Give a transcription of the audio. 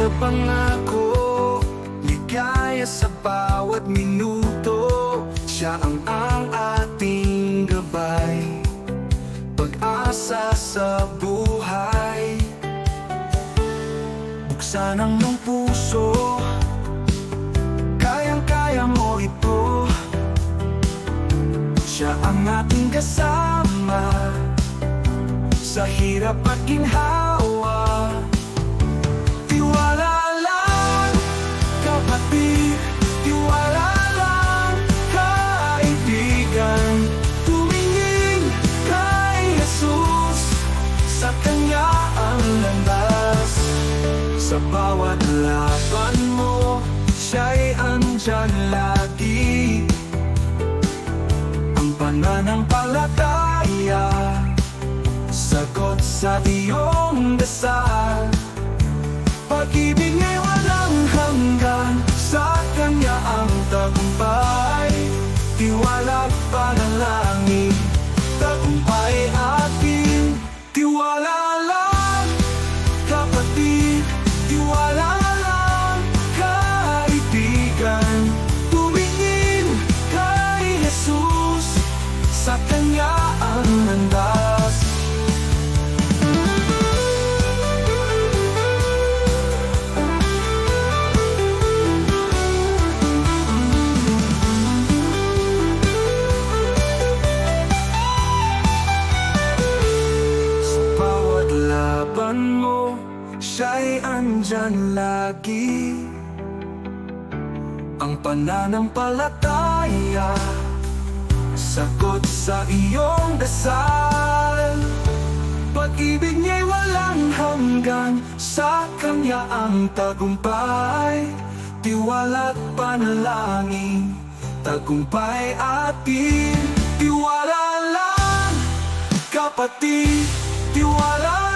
sa pangako, ligaya sa bawat minuto. Siya ang ating gabay, pag-asa sa buhay. Buksan ang iyong puso, kayang-kaya mo ito. Siya ang ating kasama sa hirap at ginhawa. Tiwala lang, kapatid, tiwala lang, kaibigan. Tumingin kay Jesus, sa Kanya ang landas. Sa bawat laban mo, Siya'y andyan lagi. Ang pananampalataya, sagot sa iyong dasal. Pag-ibig ay walang hanggan, sa Kanya ang tagumpay. Tiwala at panalangin, tagumpay atin. Tiwala lang, kapatid, tiwala lang, kaibigan. Tumingin kay Jesus, sa Kanya ang landas. Laban mo, Siya'y andyan lagi. Ang pananampalataya, sagot sa iyong dasal. Pag-ibig niya'y walang hanggan, sa Kanya ang tagumpay. Tiwala at panalangin, tagumpay atin. Tiwala lang, kapatid, tiwala